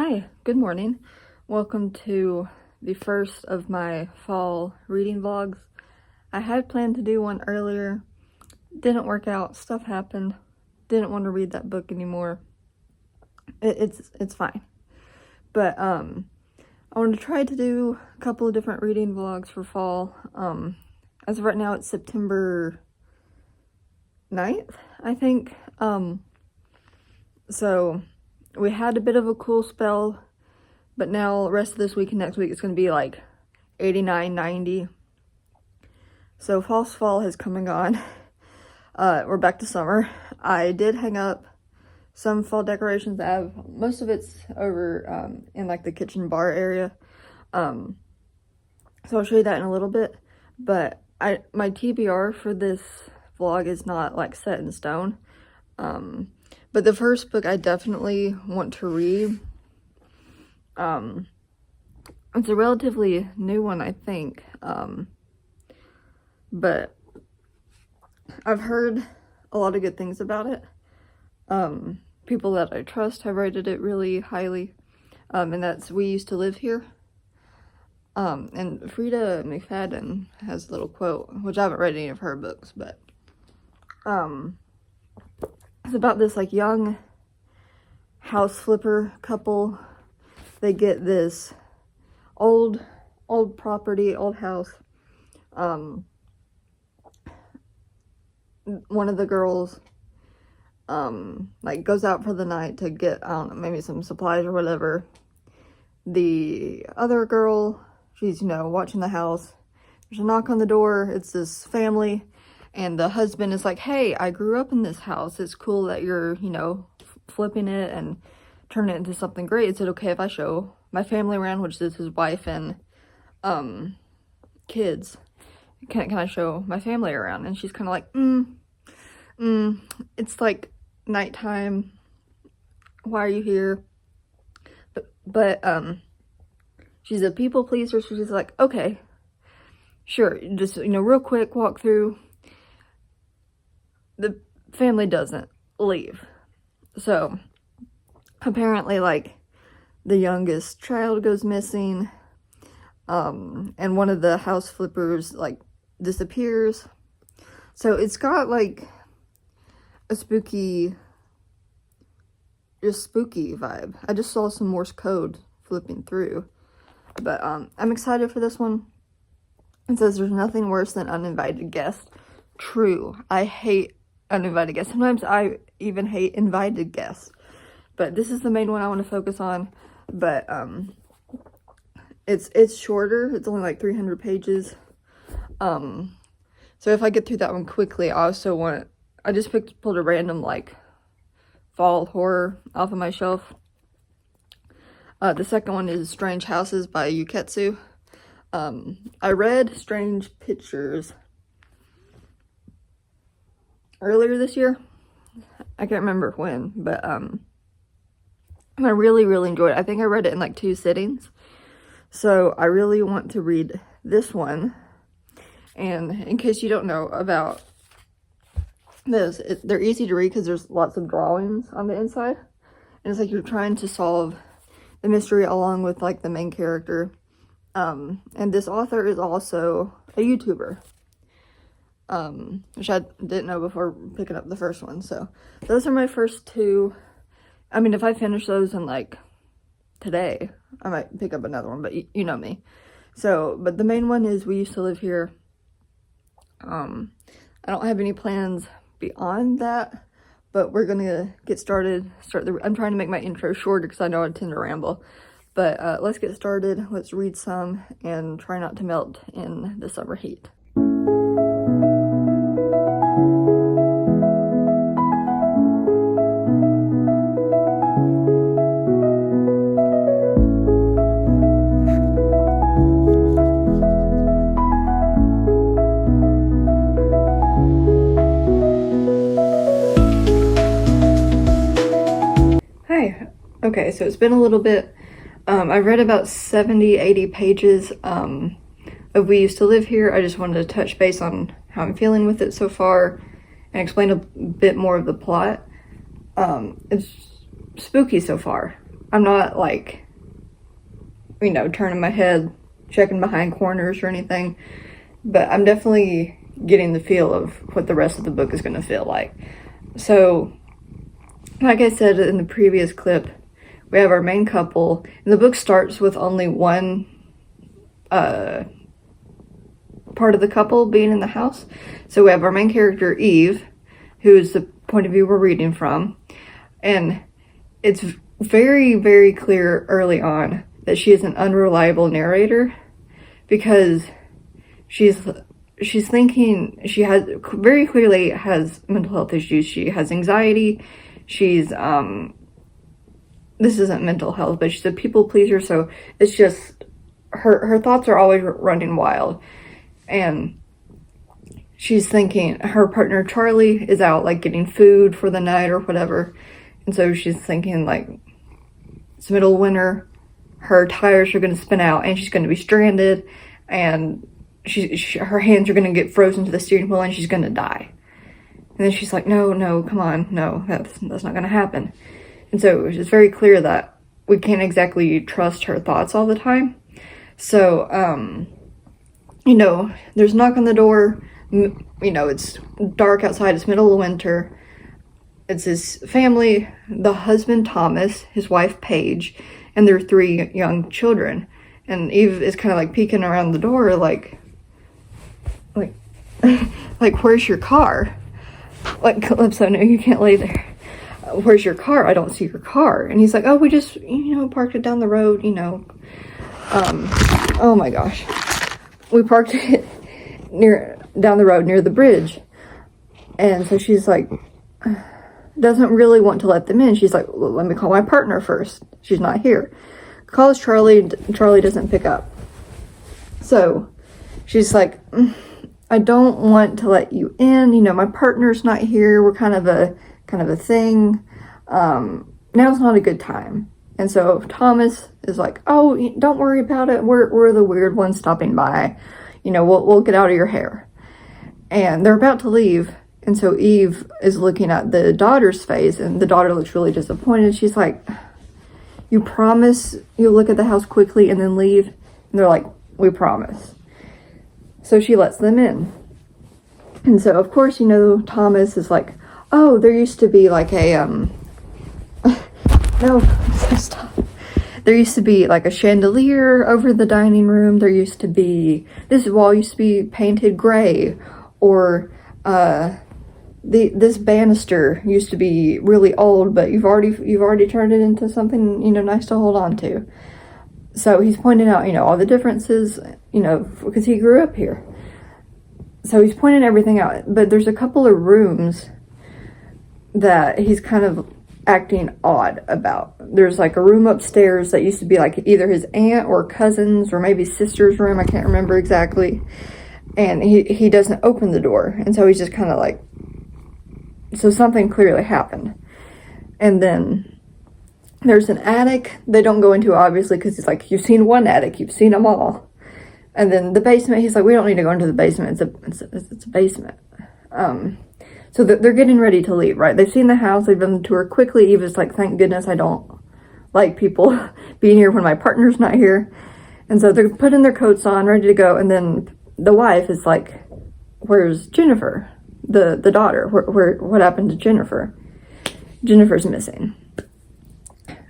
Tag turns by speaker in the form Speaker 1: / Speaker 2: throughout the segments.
Speaker 1: Hi, good morning. Welcome to the first of my fall reading vlogs. I had planned to do one earlier, didn't work out, stuff happened, didn't want to read that book anymore. It's fine. But I wanted to try to do a couple of different reading vlogs for fall. As of right now, it's September 9th, I think. So we had a bit of a cool spell, but now the rest of this week and next week it's going to be like 89, 90. So false fall has come and gone. We're back to summer. I did hang up some fall decorations. Most of it's over in like the kitchen bar area. So I'll show you that in a little bit. But my TBR for this vlog is not like set in stone. But the first book I definitely want to read. It's a relatively new one, I think. But I've heard a lot of good things about it. People that I trust have rated it really highly. And that's We Used to Live Here. And Frida McFadden has a little quote, which I haven't read any of her books, but it's about this like young house flipper couple. They get this old property, old house. One of the girls like goes out for the night to get, I don't know, maybe some supplies or whatever. The other girl, she's, watching the house. There's a knock on the door. It's this family. And the husband is like, hey, I grew up in this house. It's cool that you're, flipping it and turning it into something great. Is it okay if I show my family around, which is his wife and kids? Can I show my family around? And she's kind of like, it's like nighttime. Why are you here? But she's a people pleaser, so she's like, okay, sure, just, real quick walk through. The family doesn't leave. So apparently, like, the youngest child goes missing, and one of the house flippers, like, disappears. So it's got, like, a spooky vibe. I just saw some Morse code flipping through. But I'm excited for this one. It says there's nothing worse than uninvited guests. True. I hate uninvited guests. Sometimes I even hate invited guests. But this is the main one I want to focus on. But it's shorter. It's only like 300 pages. So if I get through that one quickly, I just pulled a random like fall horror off of my shelf. The second one is Strange Houses by Yuketsu. I read Strange Pictures earlier this year. I can't remember when, but I really, really enjoyed it. I think I read it in like 2 sittings. So I really want to read this one. And in case you don't know about this, they're easy to read because there's lots of drawings on the inside. And it's like you're trying to solve the mystery along with like the main character. And this author is also a YouTuber. Which I didn't know before picking up the first one. So those are my first 2. I mean, if I finish those in like today, I might pick up another one, but you know me. So, but the main one is We Used to Live Here. I don't have any plans beyond that, but we're gonna get started. I'm trying to make my intro shorter because I know I tend to ramble. But let's get started. Let's read some and try not to melt in the summer heat. Okay, so it's been a little bit. I've read about 70, 80 pages of We Used to Live Here. I just wanted to touch base on how I'm feeling with it so far and explain a bit more of the plot. It's spooky so far. I'm not like, turning my head, checking behind corners or anything, but I'm definitely getting the feel of what the rest of the book is going to feel like. So, like I said in the previous clip, we have our main couple, and the book starts with only one part of the couple being in the house. So we have our main character, Eve, who is the point of view we're reading from, and it's very, very clear early on that she is an unreliable narrator, because she's thinking she has very clearly has mental health issues. She has anxiety. She's this isn't mental health, but she's a people pleaser, so it's just her thoughts are always running wild. And she's thinking her partner Charlie is out like getting food for the night or whatever, and so she's thinking like it's middle of winter, her tires are going to spin out and she's going to be stranded, and her hands are going to get frozen to the steering wheel and she's going to die. And then she's like, no, come on, no, that's not going to happen. And so it's very clear that we can't exactly trust her thoughts all the time. So, there's a knock on the door. It's dark outside. It's middle of winter. It's his family, the husband, Thomas, his wife, Paige, and their 3 young children. And Eve is kind of like peeking around the door, like, where's your car? Like, Calypso, no, you can't lay there. Where's your car? I don't see your car. And he's like, oh, we just, parked it down the road, oh my gosh. We parked it down the road near the bridge. And so she's like, doesn't really want to let them in. She's like, well, let me call my partner first. She's not here. Calls Charlie. Charlie doesn't pick up. So she's like, I don't want to let you in. My partner's not here. We're kind of a thing. Now's not a good time. And so Thomas is like, oh, don't worry about it. We're the weird ones stopping by. We'll get out of your hair. And they're about to leave. And so Eve is looking at the daughter's face, and the daughter looks really disappointed. She's like, you promise you'll look at the house quickly and then leave? And they're like, we promise. So she lets them in. And so, of course, Thomas is like, oh, there used to be like a, no, stop. There used to be like a chandelier over the dining room. There used to be, this wall used to be painted gray, or, this banister used to be really old, but you've already turned it into something, nice to hold on to. So he's pointing out, all the differences, because he grew up here. So he's pointing everything out, but there's a couple of rooms that he's kind of acting odd about. There's like a room upstairs that used to be like either his aunt or cousin's or maybe sister's room. I can't remember exactly. And he doesn't open the door. And so he's just kind of like, so something clearly happened. And then there's an attic they don't go into, obviously, because he's like, you've seen one attic, you've seen them all. And then the basement, he's like, we don't need to go into the basement. It's a basement. So they're getting ready to leave, right? They've seen the house, they've done the tour quickly. Eva's like, thank goodness I don't like people being here when my partner's not here. And so they're putting their coats on, ready to go. And then the wife is like, where's Jennifer? The daughter, what happened to Jennifer? Jennifer's missing.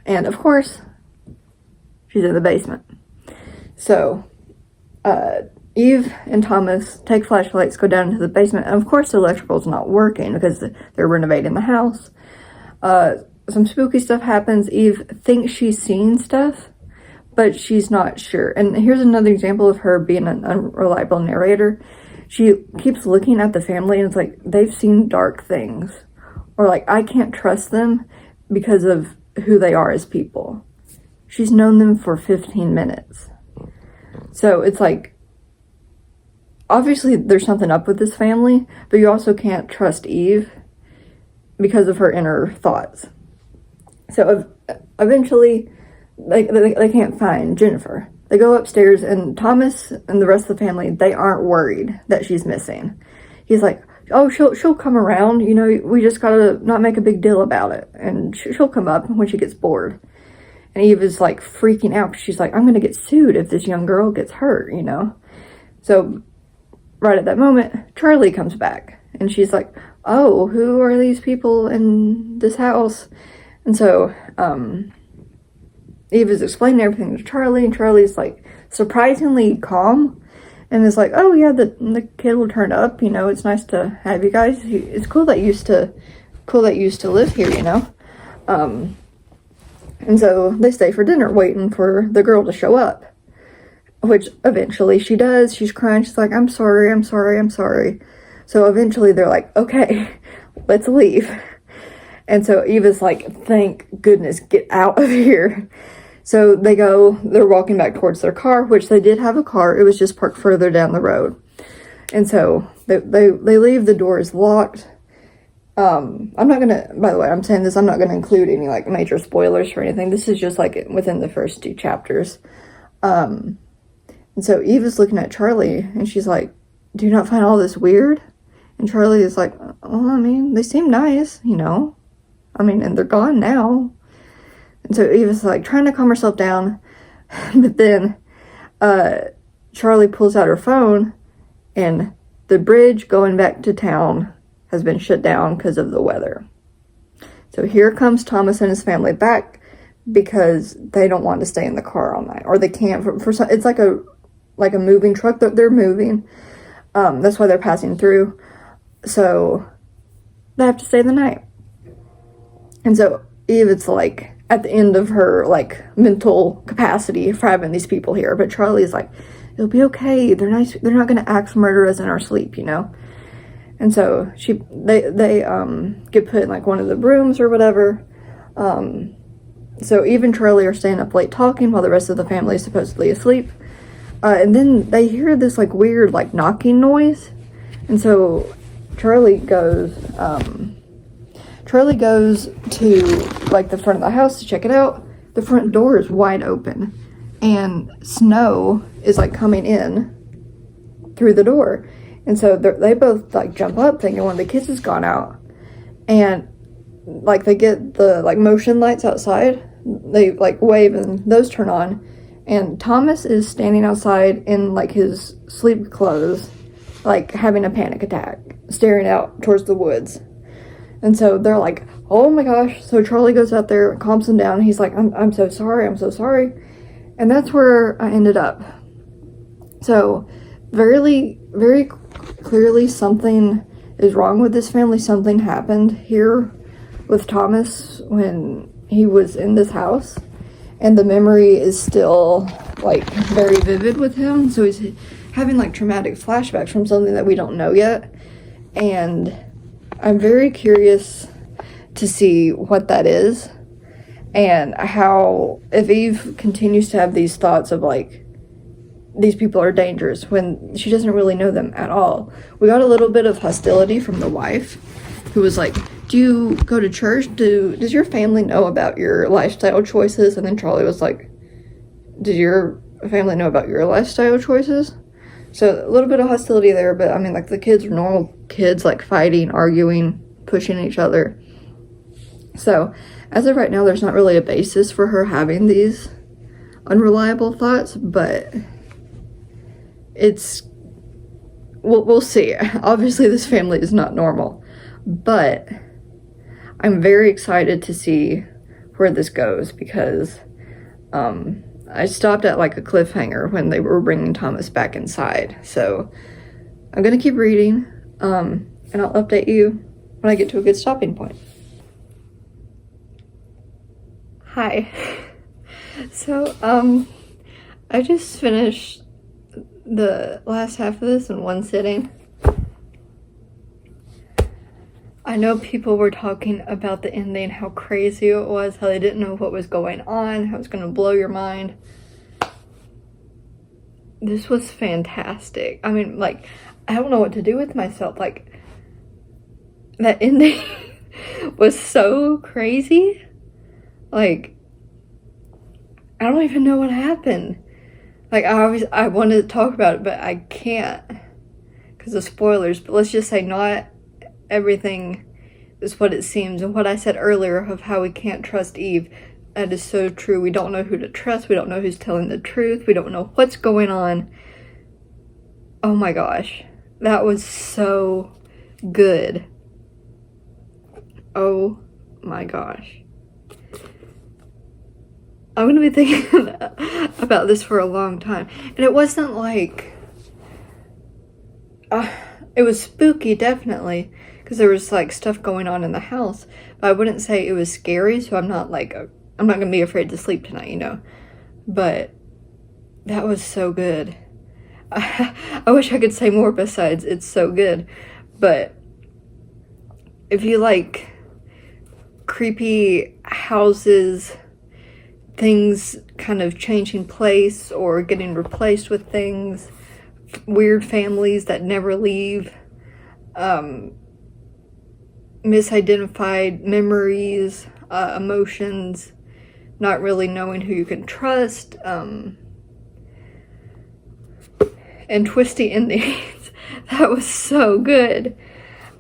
Speaker 1: And of course, she's in the basement. So, Eve and Thomas take flashlights, go down into the basement, and of course the electrical's not working because they're renovating the house. Some spooky stuff happens. Eve thinks she's seen stuff, but she's not sure. And here's another example of her being an unreliable narrator. She keeps looking at the family and it's like, they've seen dark things. Or like, I can't trust them because of who they are as people. She's known them for 15 minutes. So it's like, obviously there's something up with this family, but you also can't trust Eve because of her inner thoughts. So eventually they can't find Jennifer. They go upstairs and Thomas and the rest of the family, they aren't worried that she's missing. He's like, oh, she'll come around. We just gotta not make a big deal about it. And she'll come up when she gets bored. And Eve is like freaking out. She's like, I'm gonna get sued if this young girl gets hurt, you know? So right at that moment, Charlie comes back and she's like, oh, who are these people in this house? And so Eve is explaining everything to Charlie, and Charlie's like surprisingly calm and is like, oh yeah, the kid will turn up, you know, it's nice to have you guys. It's cool that you used to live here, you know. And so they stay for dinner waiting for the girl to show up, which eventually she does. She's crying. She's like, I'm sorry, I'm sorry, I'm sorry. So eventually they're like, okay, let's leave. And so Eva's like, thank goodness, get out of here. So they're walking back towards their car, which they did have a car. It was just parked further down the road. And so they leave, the door is locked. I'm not gonna, by the way, I'm saying this, I'm not gonna include any like major spoilers or anything. This is just like within the first 2 chapters. And so Eve is looking at Charlie and she's like, do you not find all this weird? And Charlie is like, well, I mean, they seem nice, you know? I mean, and they're gone now. And so Eve is like trying to calm herself down. But then Charlie pulls out her phone and the bridge going back to town has been shut down because of the weather. So here comes Thomas and his family back because they don't want to stay in the car all night, or they can't for some, it's like a moving truck that they're moving. That's why they're passing through. So they have to stay the night. And so Eve, it's like at the end of her like mental capacity for having these people here, but Charlie's like, it'll be okay. They're nice. They're not going to axe murder us in our sleep, you know? And so they get put in like one of the rooms or whatever. So Eve and Charlie are staying up late talking while the rest of the family is supposedly asleep. And then they hear this like weird like knocking noise. And so Charlie goes to like the front of the house to check it out. The front door is wide open and snow is like coming in through the door. And so they both like jump up thinking one of the kids has gone out, and like they get the like motion lights outside, they like wave and those turn on, and Thomas is standing outside in like his sleep clothes, like having a panic attack, staring out towards the woods. And so they're like, oh my gosh. So Charlie goes out there, calms him down. He's like, I'm so sorry, I'm so sorry. And that's where I ended up. So very clearly something is wrong with this family. Something happened here with Thomas when he was in this house, and the memory is still like very vivid with him. So he's having like traumatic flashbacks from something that we don't know yet, and I'm very curious to see what that is, and how, if Eve continues to have these thoughts of like, these people are dangerous when she doesn't really know them at all. We got a little bit of hostility from the wife, who was like, do you go to church? Does your family know about your lifestyle choices? And then Charlie was like, did your family know about your lifestyle choices? So a little bit of hostility there, but I mean, like, the kids are normal kids, like fighting, arguing, pushing each other. So as of right now, there's not really a basis for her having these unreliable thoughts, but we'll see. Obviously this family is not normal, but I'm very excited to see where this goes, because I stopped at like a cliffhanger when they were bringing Thomas back inside. So I'm gonna keep reading, and I'll update you when I get to a good stopping point. Hi. So I just finished the last half of this in one sitting. I know people were talking about the ending, how crazy it was, how they didn't know what was going on, how it's gonna blow your mind. This was fantastic. I mean, like, I don't know what to do with myself. Like, that ending was so crazy. Like, I don't even know what happened. Like, I wanted to talk about it, but I can't because of spoilers. But let's just say not everything is what it seems. And what I said earlier of how we can't trust Eve, That is so true. We don't know who to trust. We don't know who's telling the truth. We don't know what's going on. Oh my gosh. That was so good. Oh my gosh. I'm gonna be thinking about this for a long time. And it wasn't like... it was spooky, definitely. Because there was like stuff going on in the house. But I wouldn't say it was scary, so I'm not gonna be afraid to sleep tonight, you know. But that was so good. I wish I could say more besides it's so good. But if you like creepy houses, things kind of changing place or getting replaced with things, weird families that never leave, misidentified memories, emotions, not really knowing who you can trust, and twisty endings. That was so good.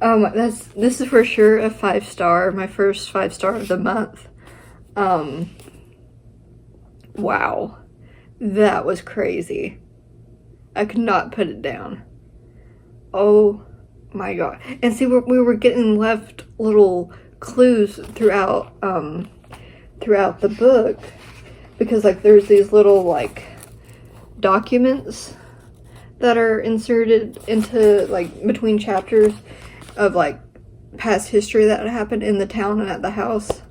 Speaker 1: This is for sure a 5-star, my first 5-star of the month. Wow, that was crazy. I could not put it down. Oh my god. And see, we were getting left little clues throughout the book, because like there's these little like documents that are inserted into like between chapters of like past history that happened in the town and at the house.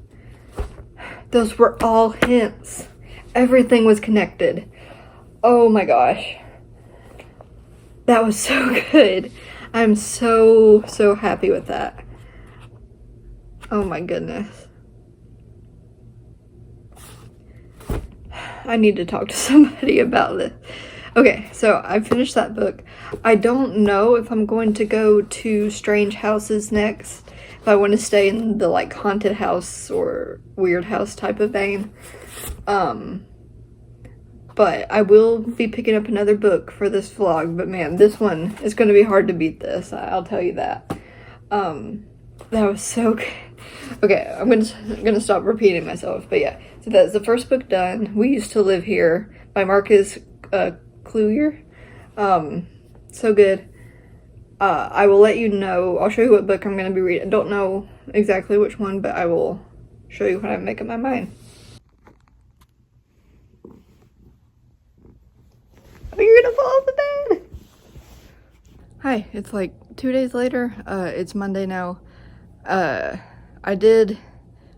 Speaker 1: Those were all hints. Everything was connected. Oh my gosh. That was so good. I'm so happy with that. Oh my goodness. I need to talk to somebody about this. Okay, so I finished that book. I don't know if I'm going to go to Strange Houses next. If I want to stay in the like haunted house or weird house type of vein. But I will be picking up another book for this vlog. But man, this one is going to be hard to beat this. I'll tell you that. That was so good. Okay, I'm gonna stop repeating myself. But yeah, so that's the first book done. We Used to Live Here by Marcus Cluyer. So good. I will let you know. I'll show you what book I'm going to be reading. I don't know exactly which one, but I will show you when I make up my mind. Oh, you're going to fall off the bed! Hi, it's like 2 days later. It's Monday now. I did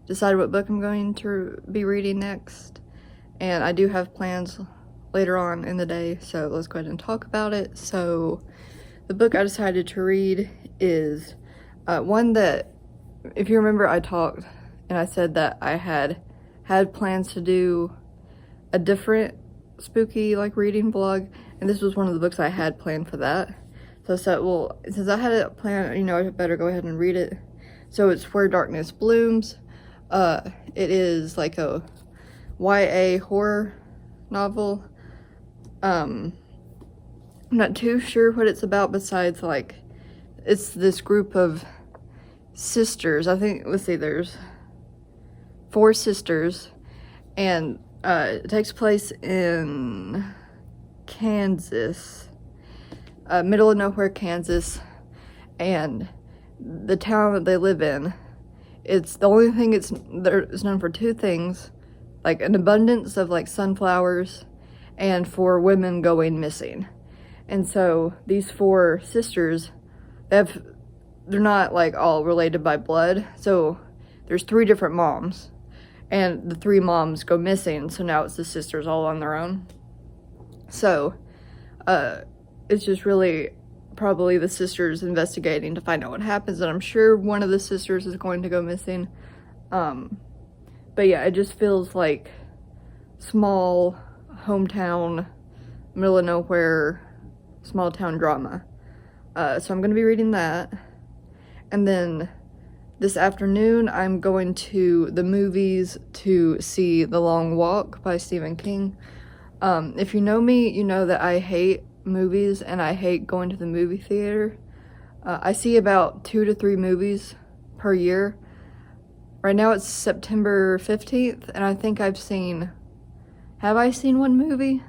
Speaker 1: decide what book I'm going to be reading next, and I do have plans later on in the day, so let's go ahead and talk about it. So the book I decided to read is one that, if you remember, I talked and I said that I had plans to do a different spooky like reading vlog, and this was one of the books I had planned for that. So I said, well, since I had it planned, you know, I better go ahead and read it. So it's Where Darkness Blooms. It is like a YA horror novel. I'm not too sure what it's about besides like it's this group of sisters. I think, let's see, there's 4 sisters, and it takes place in Kansas, middle of nowhere Kansas, and the town that they live in, it's the only thing it's known for 2 things, like an abundance of like sunflowers and for women going missing. And so these 4 sisters, they're not like all related by blood, so there's 3 different moms, and the 3 moms go missing, so now it's the sisters all on their own. So it's just really probably the sisters investigating to find out what happens, and I'm sure one of the sisters is going to go missing. But yeah, it just feels like small hometown, middle of nowhere, small town drama. So I'm going to be reading that. And then this afternoon, I'm going to the movies to see The Long Walk by Stephen King. If you know me, you know that I hate movies and I hate going to the movie theater. I see about 2 to 3 movies per year. Right now it's September 15th, and I think have I seen one movie?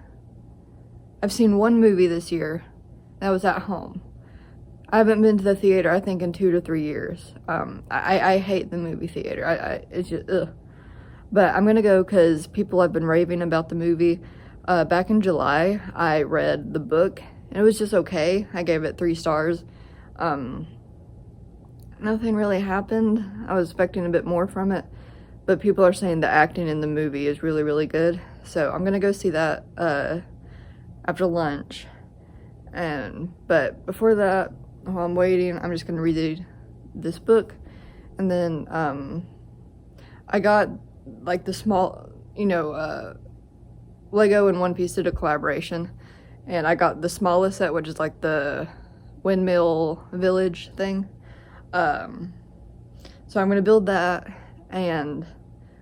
Speaker 1: I've seen one movie this year. That was at home. I haven't been to the theater, I think, in 2 to 3 years. I hate the movie theater. It's just, ugh. But I'm gonna go because people have been raving about the movie. Back in July, I read the book, and it was just okay. I gave it 3 stars. Nothing really happened. I was expecting a bit more from it, but people are saying the acting in the movie is really, really good. So I'm gonna go see that after lunch. But before that, while I'm waiting, I'm just gonna read this book, and then I got like the small, Lego and One Piece did a collaboration, and I got the smallest set, which is like the windmill village thing. So I'm gonna build that and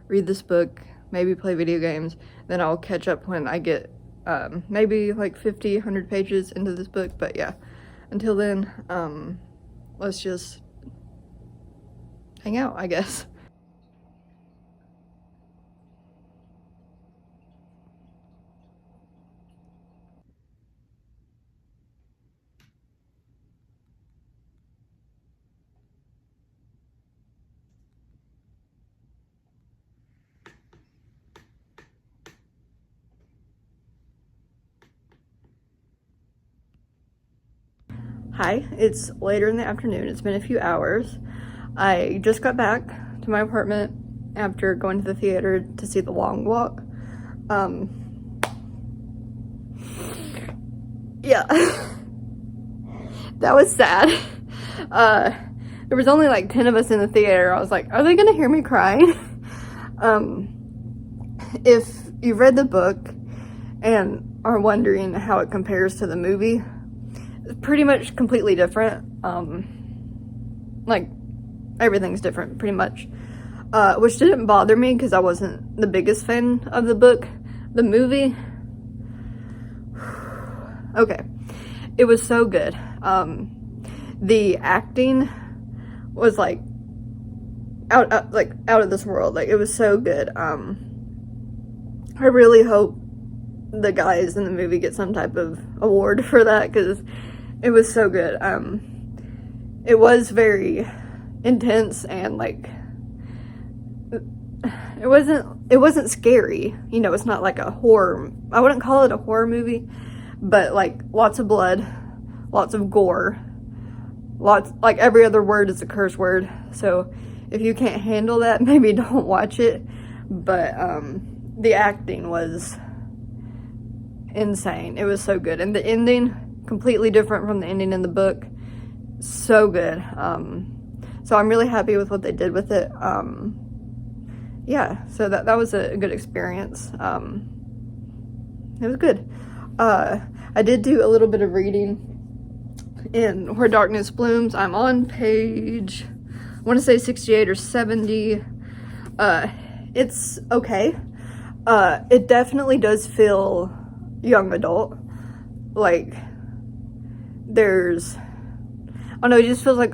Speaker 1: read this book, maybe play video games. Then I'll catch up when I get maybe like 50, 100 pages into this book. But yeah, until then, let's just hang out, I guess. Hi, it's later in the afternoon. It's been a few hours. I just got back to my apartment after going to the theater to see The Long Walk. Yeah, that was sad. There was only like 10 of us in the theater. I was like, are they gonna hear me crying? If you read the book and are wondering how it compares to the movie, it's pretty much completely different. Like, everything's different, pretty much. Which didn't bother me because I wasn't the biggest fan of the book. The movie, okay, it was so good. The acting was like out of this world. Like, it was so good. I really hope the guys in the movie get some type of award for that because it was so good. It was very intense and like it wasn't scary. It's not like a horror. I wouldn't call it a horror movie, but like lots of blood, lots of gore, like every other word is a curse word. So if you can't handle that, maybe don't watch it. But the acting was insane. It was so good, and the ending completely different from the ending in the book. So good. So I'm really happy with what they did with it. Yeah, so that was a good experience. It was good. I did do a little bit of reading in Where Darkness Blooms. I'm on page, I want to say 68 or 70. It's okay. It definitely does feel young adult. Like, I don't know, it just feels like,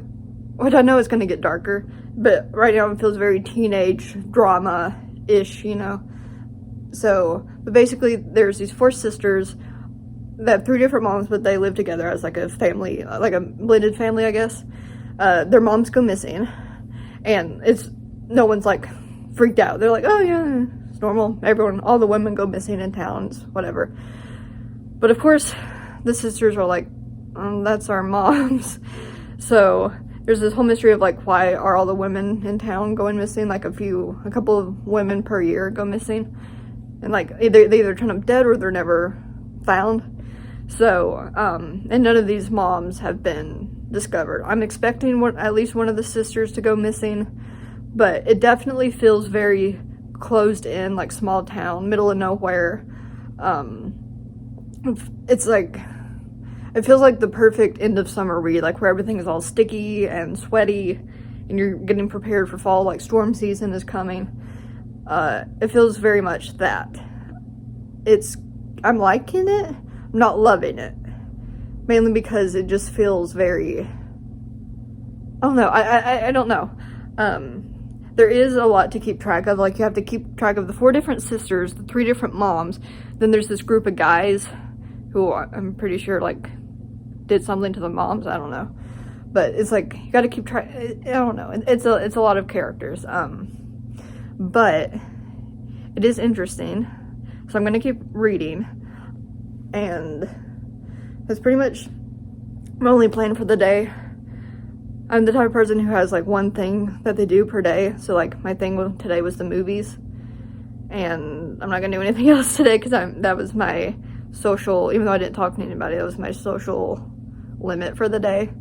Speaker 1: which I know it's going to get darker, but right now it feels very teenage drama-ish, So, but basically there's these 4 sisters that have 3 different moms, but they live together as like a family, like a blended family, I guess. Their moms go missing, and no one's like freaked out. They're like, oh yeah, it's normal. All the women go missing in towns, whatever. But of course, the sisters are like, that's our moms. So there's this whole mystery of like, why are all the women in town going missing? Like a couple of women per year go missing, and like they either turn up dead or they're never found. So and none of these moms have been discovered. I'm expecting at least one of the sisters to go missing, but it definitely feels very closed in, like small town, middle of nowhere. It's like, it feels like the perfect end of summer read, like where everything is all sticky and sweaty and you're getting prepared for fall, like storm season is coming. It feels very much that. I'm liking it, I'm not loving it. Mainly because it just feels very, I don't know, I don't know. there is a lot to keep track of. Like, you have to keep track of the 4 different sisters, the 3 different moms. Then there's this group of guys who I'm pretty sure, like, did something to the moms. I don't know. But it's like, you gotta keep track. I don't know. It's a lot of characters. But it is interesting. So I'm gonna keep reading. And that's pretty much my only plan for the day. I'm the type of person who has like one thing that they do per day. So like my thing today was the movies. And I'm not gonna do anything else today because that was my social, even though I didn't talk to anybody, that was my social limit for the day.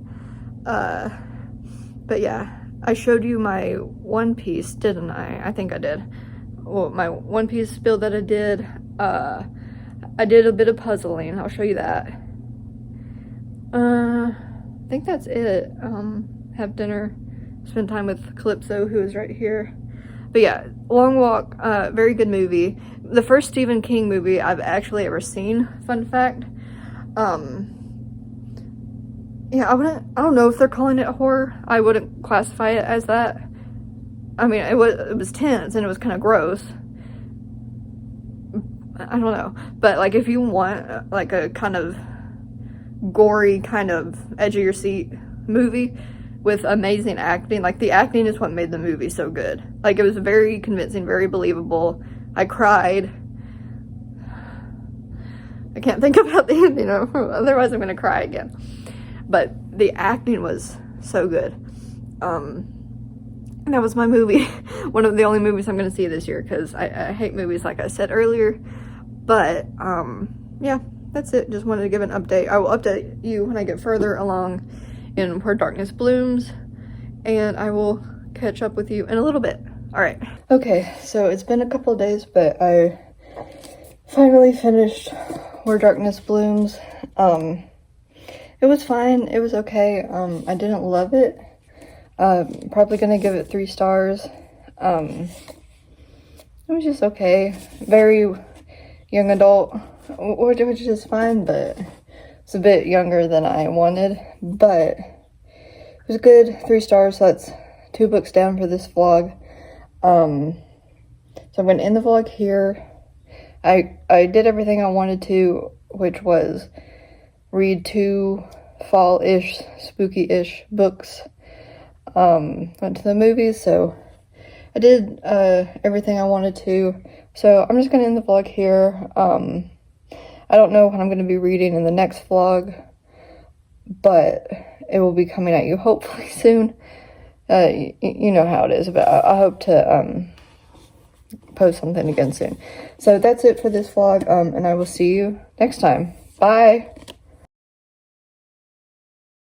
Speaker 1: But yeah, I showed you my One Piece, didn't I? I think I did. Well, my One Piece build that I did. I did a bit of puzzling. I'll show you that. I think that's it. Have dinner, spend time with Calypso, who is right here. But yeah, Long Walk, very good movie. The first Stephen King movie I've actually ever seen, fun fact. Yeah, I don't know if they're calling it horror. I wouldn't classify it as that. I mean, it was tense and it was kind of gross. I don't know. But like, if you want like a kind of gory, kind of edge of your seat movie with amazing acting, like the acting is what made the movie so good. Like, it was very convincing, very believable. I cried. I can't think about the ending, otherwise I'm gonna cry again. But the acting was so good. And that was my movie. One of the only movies I'm gonna see this year, because I hate movies, like I said earlier. But yeah, that's it. Just wanted to give an update. I will update you when I get further along in Where Darkness Blooms, and I will catch up with you in a little bit. All right. Okay, so it's been a couple of days, but I finally finished Where Darkness Blooms. It was fine. It was okay. I didn't love it. Probably gonna give it 3 stars. It was just okay. Very young adult, which is fine, but it's a bit younger than I wanted. But it was good. 3 stars. So that's 2 books down for this vlog. So I'm gonna end the vlog here. I did everything I wanted to, which was read 2 fall-ish, spooky-ish books. Went to the movies, so I did everything I wanted to. So I'm just gonna end the vlog here. I don't know what I'm gonna be reading in the next vlog, but it will be coming at you hopefully soon. You know how it is, but I hope to post something again soon. So that's it for this vlog, and I will see you next time. Bye!